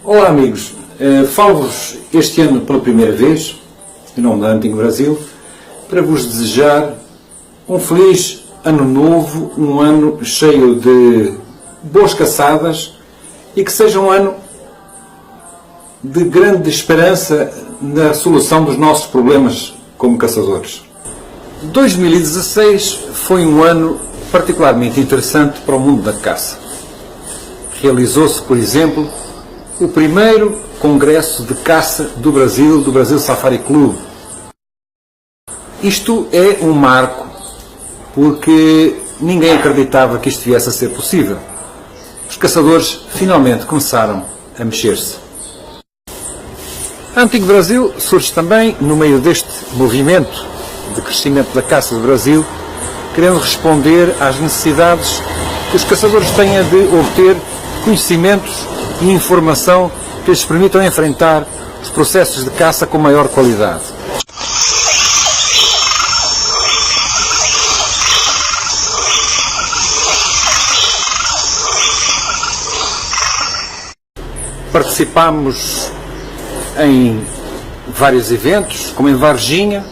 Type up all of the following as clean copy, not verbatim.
Olá amigos, falo-vos este ano pela primeira vez, em nome da Hunting Brasil, para vos desejar um feliz ano novo, um ano cheio de boas caçadas e que seja um ano de grande esperança na solução dos nossos problemas como caçadores. 2016 foi um ano particularmente interessante para o mundo da caça. Realizou-se, por exemplo, o primeiro Congresso de Caça do Brasil Safari Club. Isto é um marco, porque ninguém acreditava que isto viesse a ser possível. Os caçadores finalmente começaram a mexer-se. A Hunting Brasil surge também no meio deste movimento de crescimento da caça do Brasil, querendo responder às necessidades que os caçadores têm de obter conhecimentos e informação que lhes permitam enfrentar os processos de caça com maior qualidade. Participamos em vários eventos, como em Varginha,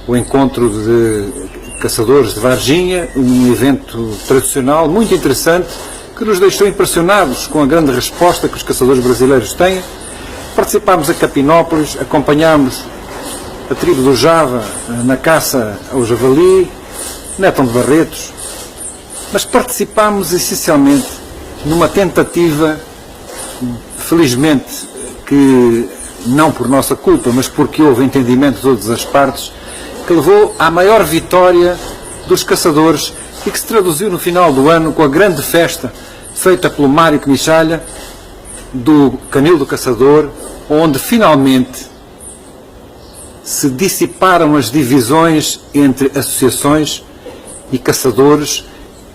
o encontro de caçadores de Varginha, um evento tradicional muito interessante que nos deixou impressionados com a grande resposta que os caçadores brasileiros têm. Participámos em Capinópolis, acompanhámos a tribo do Java na caça ao javali, Netão de Barretos, mas participámos essencialmente numa tentativa, felizmente que não por nossa culpa, mas porque houve entendimento de todas as partes, que levou à maior vitória dos caçadores e que se traduziu no final do ano com a grande festa feita pelo Mário Quimichalha do Canil do Caçador, onde finalmente se dissiparam as divisões entre associações e caçadores,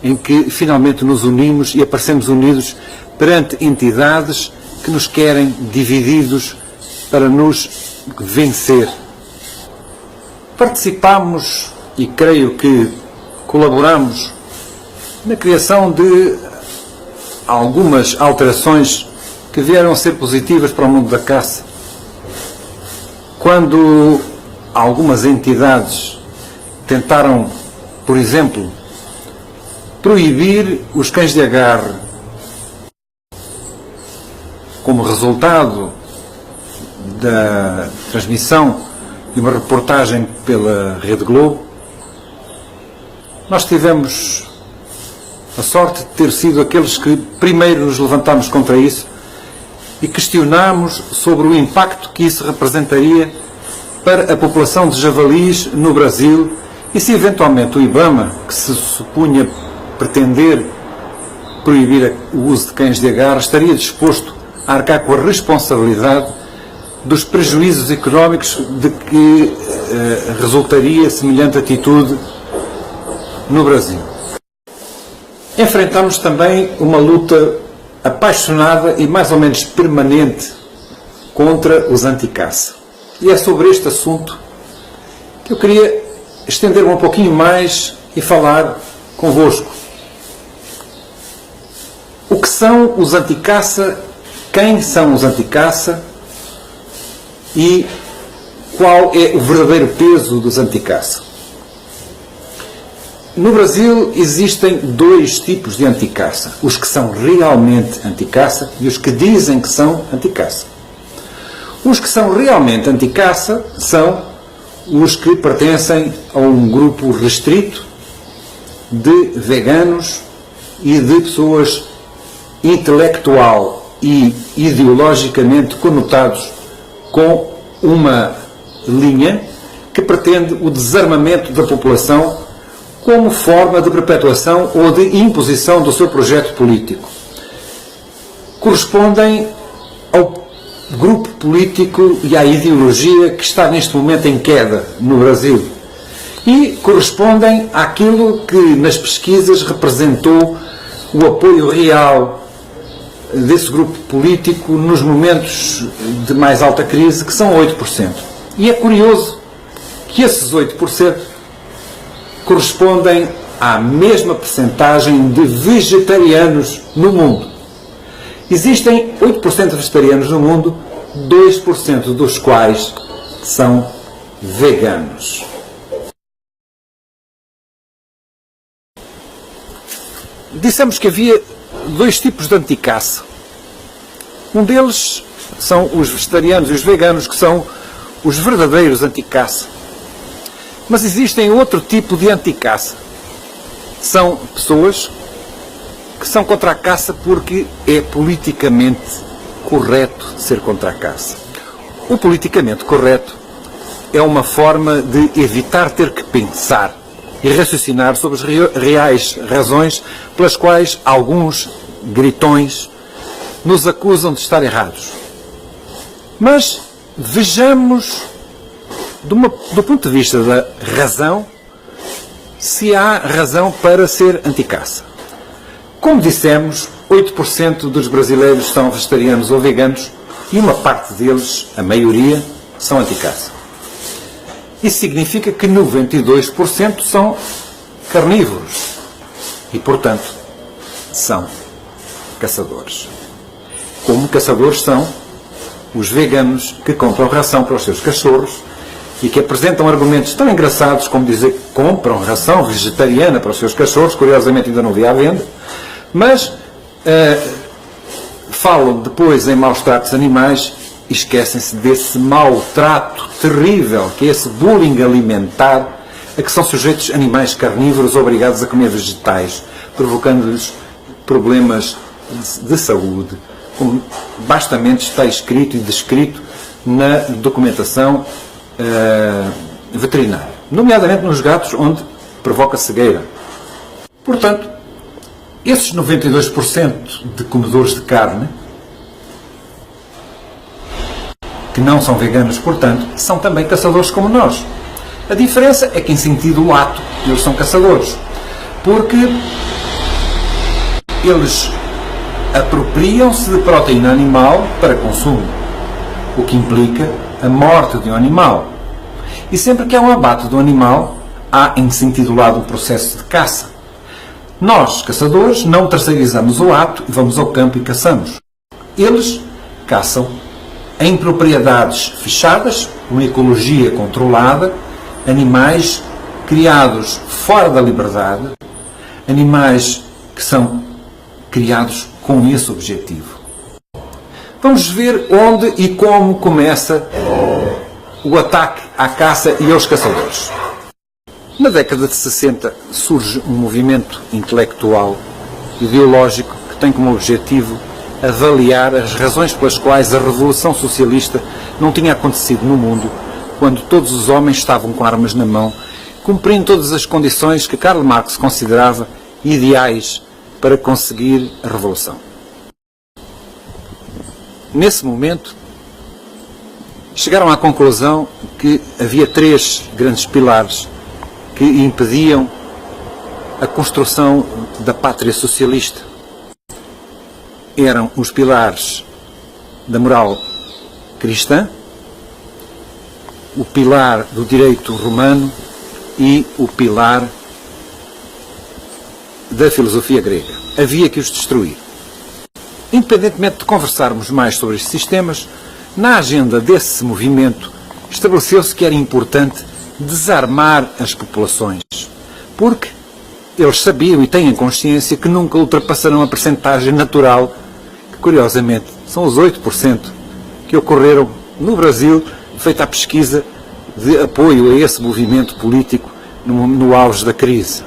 em que finalmente nos unimos e aparecemos unidos perante entidades que nos querem divididos para nos vencer. Participámos e creio que colaboramos na criação de algumas alterações que vieram a ser positivas para o mundo da caça. Quando algumas entidades tentaram, por exemplo, proibir os cães de agarre como resultado da transmissão de uma reportagem pela Rede Globo, nós tivemos a sorte de ter sido aqueles que primeiro nos levantámos contra isso e questionámos sobre o impacto que isso representaria para a população de javalis no Brasil e se eventualmente o IBAMA, que se supunha pretender proibir o uso de cães de agarre, estaria disposto a arcar com a responsabilidade dos prejuízos económicos de que resultaria semelhante atitude no Brasil. Enfrentamos também uma luta apaixonada e mais ou menos permanente contra os anticaça. E é sobre este assunto que eu queria estender-me um pouquinho mais e falar convosco. O que são os anticaça? Quem são os anticaça? E qual é o verdadeiro peso dos anticaça? No Brasil existem dois tipos de anticaça: os que são realmente anticaça e os que dizem que são anticaça. Os que são realmente anticaça são os que pertencem a um grupo restrito de veganos e de pessoas intelectual e ideologicamente conotados com uma linha que pretende o desarmamento da população como forma de perpetuação ou de imposição do seu projeto político. Correspondem ao grupo político e à ideologia que está neste momento em queda no Brasil e correspondem àquilo que nas pesquisas representou o apoio real desse grupo político nos momentos de mais alta crise, que são 8%. E é curioso que esses 8% correspondem à mesma percentagem de vegetarianos no mundo. Existem 8% de vegetarianos no mundo, 2% dos quais são veganos. Dissemos que havia dois tipos de anticaça. Um deles são os vegetarianos e os veganos, que são os verdadeiros anticaça. Mas existem outro tipo de anticaça. São pessoas que são contra a caça porque é politicamente correto ser contra a caça. O politicamente correto é uma forma de evitar ter que pensar e raciocinar sobre as reais razões pelas quais alguns gritões nos acusam de estar errados. Mas vejamos, do ponto de vista da razão, se há razão para ser anticaça. Como dissemos, 8% dos brasileiros são vegetarianos ou veganos e uma parte deles, a maioria, são anticaça. Isso significa que 92% são carnívoros e, portanto, são caçadores. Como caçadores são os veganos que compram ração para os seus cachorros e que apresentam argumentos tão engraçados como dizer que compram ração vegetariana para os seus cachorros, curiosamente ainda não vi à venda, mas falam depois em maus tratos animais e esquecem-se desse maltrato terrível, que é esse bullying alimentar a que são sujeitos animais carnívoros obrigados a comer vegetais, provocando-lhes problemas de saúde, como bastamente está escrito e descrito na documentação veterinária, nomeadamente nos gatos, onde provoca cegueira. Portanto, esses 92% de comedores de carne, que não são veganos, portanto, são também caçadores como nós. A diferença é que, em sentido lato, eles são caçadores, porque eles apropriam-se de proteína animal para consumo, o que implica a morte de um animal. E sempre que há um abate do animal, há, em sentido lato, um processo de caça. Nós, caçadores, não terceirizamos o ato e vamos ao campo e caçamos. Eles caçam em propriedades fechadas, uma ecologia controlada, animais criados fora da liberdade, animais que são criados com esse objetivo. Vamos ver onde e como começa o ataque à caça e aos caçadores. Na década de 60 surge um movimento intelectual, ideológico, que tem como objetivo avaliar as razões pelas quais a Revolução Socialista não tinha acontecido no mundo, quando todos os homens estavam com armas na mão, cumprindo todas as condições que Karl Marx considerava ideais para conseguir a Revolução. Nesse momento, chegaram à conclusão que havia 3 grandes pilares que impediam a construção da pátria socialista. Eram os pilares da moral cristã, o pilar do direito romano e o pilar da filosofia grega. Havia que os destruir. Independentemente de conversarmos mais sobre estes sistemas, na agenda desse movimento estabeleceu-se que era importante desarmar as populações, porque eles sabiam e têm consciência que nunca ultrapassarão a percentagem natural, que curiosamente são os 8% que ocorreram no Brasil, feita a pesquisa de apoio a esse movimento político no auge da crise.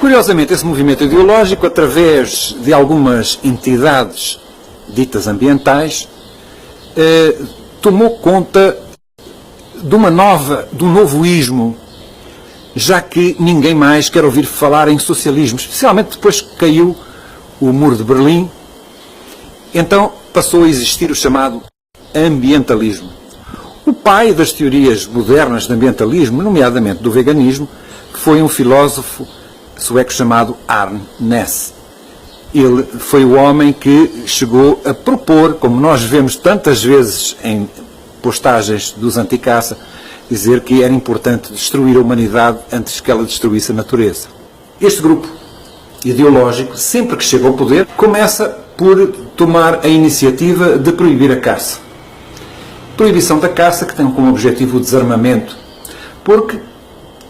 Curiosamente, esse movimento ideológico, através de algumas entidades ditas ambientais, tomou conta de um novo ismo, já que ninguém mais quer ouvir falar em socialismo, especialmente depois que caiu o Muro de Berlim. Então passou a existir o chamado ambientalismo. O pai das teorias modernas de ambientalismo, nomeadamente do veganismo, foi um filósofo sueco chamado Arne Naess. Ele foi o homem que chegou a propor, como nós vemos tantas vezes em postagens dos anticaça, dizer que era importante destruir a humanidade antes que ela destruísse a natureza. Este grupo ideológico, sempre que chega ao poder, começa por tomar a iniciativa de proibir a caça. Proibição da caça que tem como objetivo o desarmamento, porque,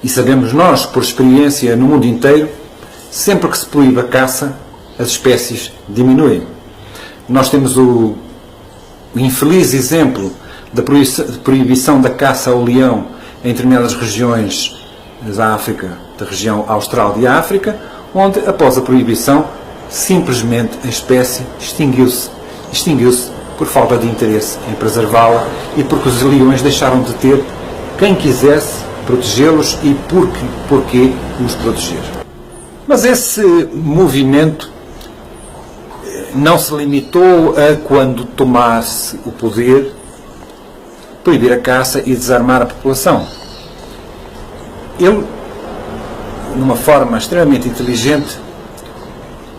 e sabemos nós por experiência no mundo inteiro, sempre que se proíbe a caça, as espécies diminuem. Nós temos o infeliz exemplo da proibição da caça ao leão em determinadas regiões da África, da região austral de África, onde, após a proibição, simplesmente a espécie extinguiu-se. Extinguiu-se por falta de interesse em preservá-la e porque os leões deixaram de ter quem quisesse protegê-los e porquê os proteger. Mas esse movimento não se limitou a, quando tomasse o poder, proibir a caça e desarmar a população. Ele, numa forma extremamente inteligente,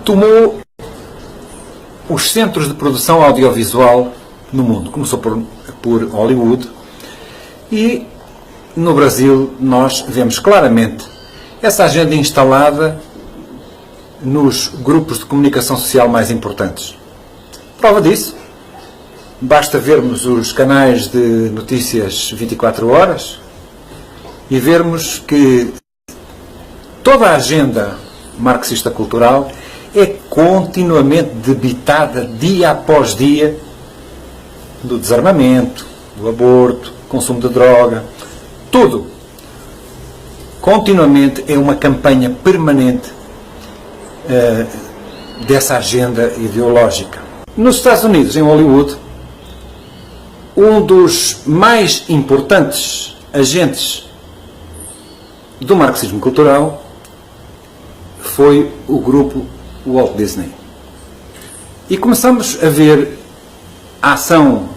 tomou os centros de produção audiovisual no mundo. Começou por Hollywood e no Brasil nós vemos claramente essa agenda instalada nos grupos de comunicação social mais importantes. Prova disso, basta vermos os canais de notícias 24 horas e vermos que toda a agenda marxista-cultural é continuamente debitada, dia após dia, do desarmamento, do aborto, consumo de droga, tudo. Continuamente é uma campanha permanente dessa agenda ideológica. Nos Estados Unidos, em Hollywood, um dos mais importantes agentes do marxismo cultural foi o grupo Walt Disney. E começamos a ver a ação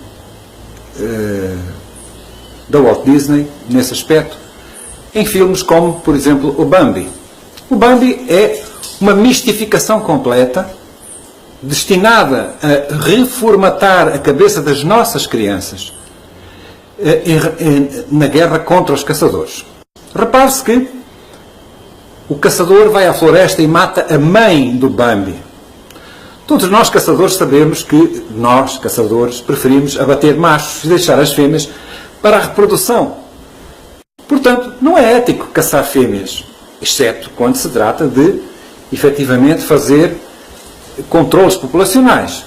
da Walt Disney nesse aspecto em filmes como, por exemplo, o Bambi. O Bambi é uma mistificação completa destinada a reformatar a cabeça das nossas crianças na guerra contra os caçadores. Repare-se que o caçador vai à floresta e mata a mãe do Bambi. Todos nós caçadores sabemos que nós, caçadores, preferimos abater machos e deixar as fêmeas para a reprodução. Portanto, não é ético caçar fêmeas, exceto quando se trata de, efetivamente, fazer controles populacionais.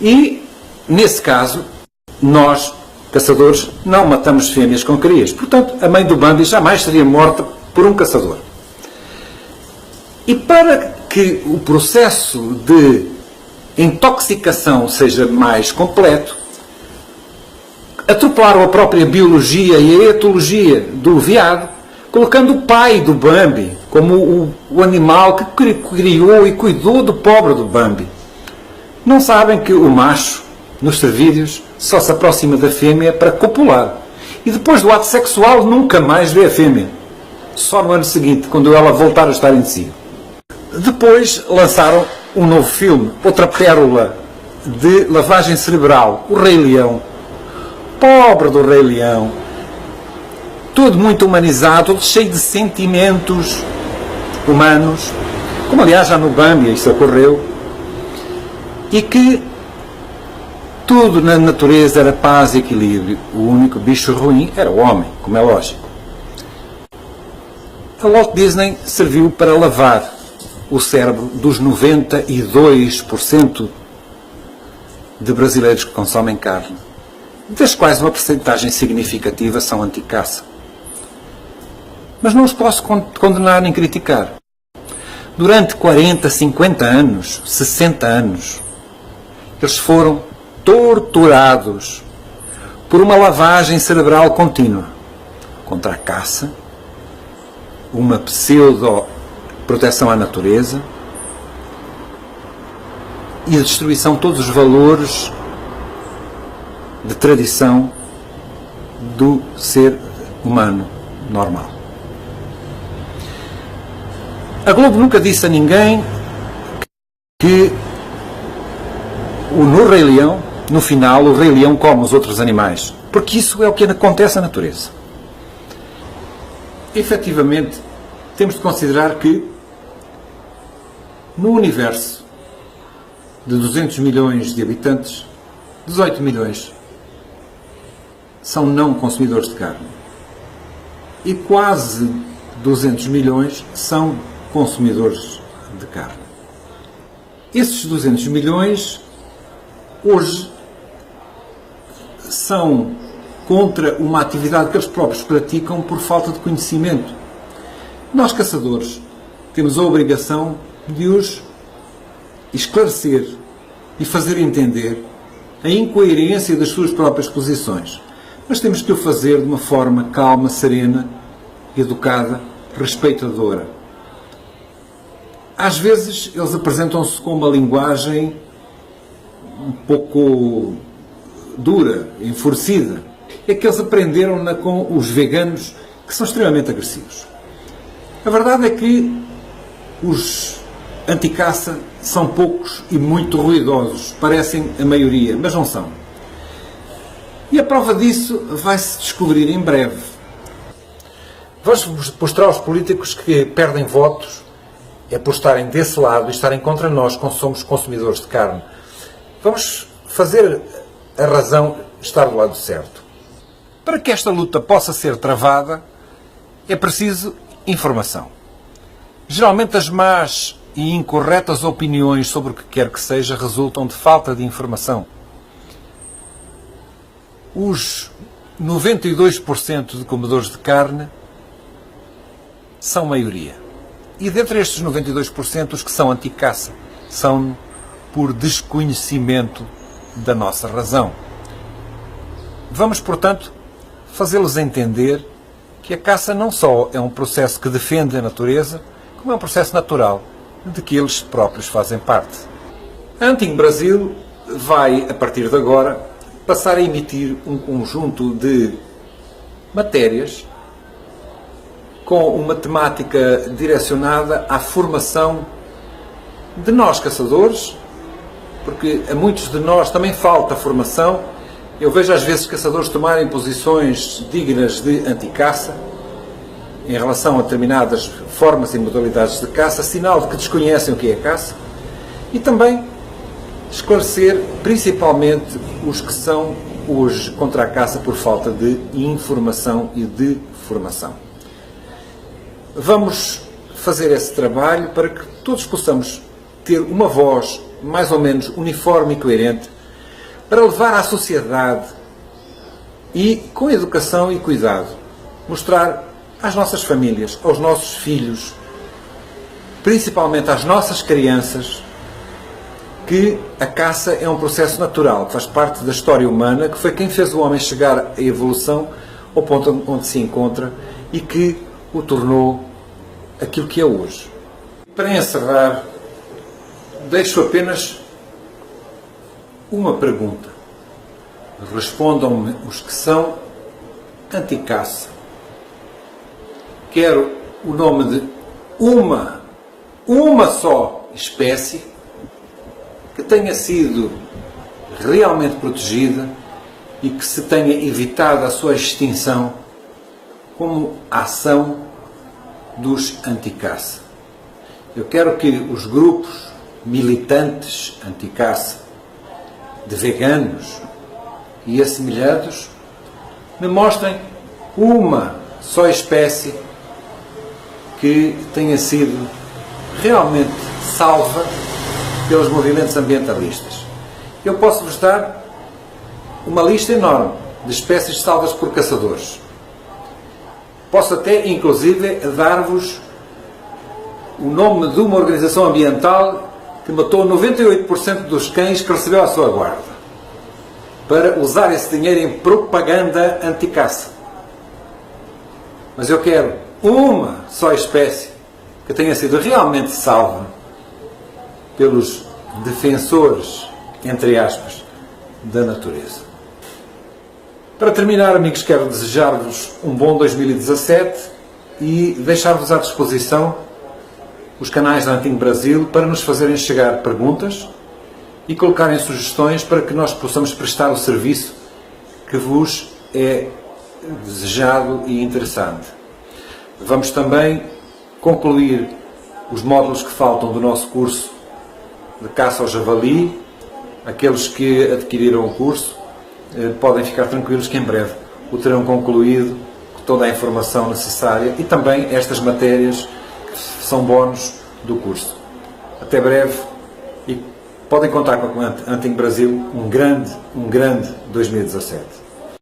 E, nesse caso, nós, caçadores, não matamos fêmeas com crias. Portanto, a mãe do Bambi jamais seria morta por um caçador. E para que o processo de intoxicação seja mais completo, atropelaram a própria biologia e a etologia do veado, colocando o pai do Bambi como o animal que criou e cuidou do pobre do Bambi. Não sabem que o macho, nos servídeos, só se aproxima da fêmea para copular. E depois do ato sexual nunca mais vê a fêmea. Só no ano seguinte, quando ela voltar a estar em si. Depois lançaram um novo filme, outra pérola de lavagem cerebral, O Rei Leão. Pobre do Rei Leão. Tudo muito humanizado, tudo cheio de sentimentos humanos, como aliás já no Bambi isso ocorreu, e que tudo na natureza era paz e equilíbrio. O único bicho ruim era o homem, como é lógico. A Walt Disney serviu para lavar o cérebro dos 92% de brasileiros que consomem carne, das quais uma percentagem significativa são anti-caça. Mas não os posso condenar nem criticar. Durante 40, 50 anos, 60 anos, eles foram torturados por uma lavagem cerebral contínua contra a caça, uma pseudo-proteção à natureza e a destruição de todos os valores de tradição do ser humano normal. A Globo nunca disse a ninguém que no Rei Leão, no final, o Rei Leão come os outros animais, porque isso é o que acontece na natureza. Efetivamente, temos de considerar que no universo de 200 milhões de habitantes, 18 milhões são não consumidores de carne. E quase 200 milhões são consumidores de carne. Esses 200 milhões, hoje, são contra uma atividade que eles próprios praticam por falta de conhecimento. Nós, caçadores, temos a obrigação de os esclarecer e fazer entender a incoerência das suas próprias posições. Mas temos que o fazer de uma forma calma, serena, educada, respeitadora. Às vezes eles apresentam-se com uma linguagem um pouco dura, enfurecida. É que eles aprenderam-na com os veganos, que são extremamente agressivos. A verdade é que os anticaça são poucos e muito ruidosos. Parecem a maioria, mas não são. E a prova disso vai-se descobrir em breve. Vamos mostrar aos políticos que perdem votos é por estarem desse lado e estarem contra nós, quando somos consumidores de carne. Vamos fazer a razão estar do lado certo. Para que esta luta possa ser travada, é preciso informação. Geralmente as más e incorretas opiniões sobre o que quer que seja resultam de falta de informação. Os 92% de comedores de carne são maioria. E dentre estes 92%, os que são anti-caça são por desconhecimento da nossa razão. Vamos, portanto, fazê-los entender que a caça não só é um processo que defende a natureza, como é um processo natural de que eles próprios fazem parte. A Hunting Brasil vai, a partir de agora, passar a emitir um conjunto de matérias com uma temática direcionada à formação de nós caçadores, porque a muitos de nós também falta formação. Eu vejo às vezes caçadores tomarem posições dignas de anticaça em relação a determinadas formas e modalidades de caça, sinal de que desconhecem o que é caça, e também esclarecer principalmente os que são hoje contra a caça por falta de informação e de formação. Vamos fazer esse trabalho para que todos possamos ter uma voz mais ou menos uniforme e coerente para levar à sociedade e, com educação e cuidado, mostrar às nossas famílias, aos nossos filhos, principalmente às nossas crianças, que a caça é um processo natural, que faz parte da história humana, que foi quem fez o homem chegar à evolução ao ponto onde se encontra e que o tornou aquilo que é hoje. Para encerrar, deixo apenas uma pergunta. Respondam-me os que são anti-caça. Quero o nome de uma só espécie que tenha sido realmente protegida e que se tenha evitado a sua extinção como ação dos anti-caça. Eu quero que os grupos militantes anti-caça, de veganos e assemelhados, me mostrem uma só espécie que tenha sido realmente salva pelos movimentos ambientalistas. Eu posso-vos dar uma lista enorme de espécies salvas por caçadores. Posso até, inclusive, dar-vos o nome de uma organização ambiental que matou 98% dos cães que recebeu à sua guarda, para usar esse dinheiro em propaganda anti-caça. Mas eu quero uma só espécie que tenha sido realmente salva pelos defensores, entre aspas, da natureza. Para terminar, amigos, quero desejar-vos um bom 2017 e deixar-vos à disposição os canais da Hunting Brasil para nos fazerem chegar perguntas e colocarem sugestões para que nós possamos prestar o serviço que vos é desejado e interessante. Vamos também concluir os módulos que faltam do nosso curso de caça ao javali. Aqueles que adquiriram o curso podem ficar tranquilos que em breve o terão concluído, com toda a informação necessária e também estas matérias que são bónus do curso. Até breve e podem contar com a Hunting Brasil um grande 2017.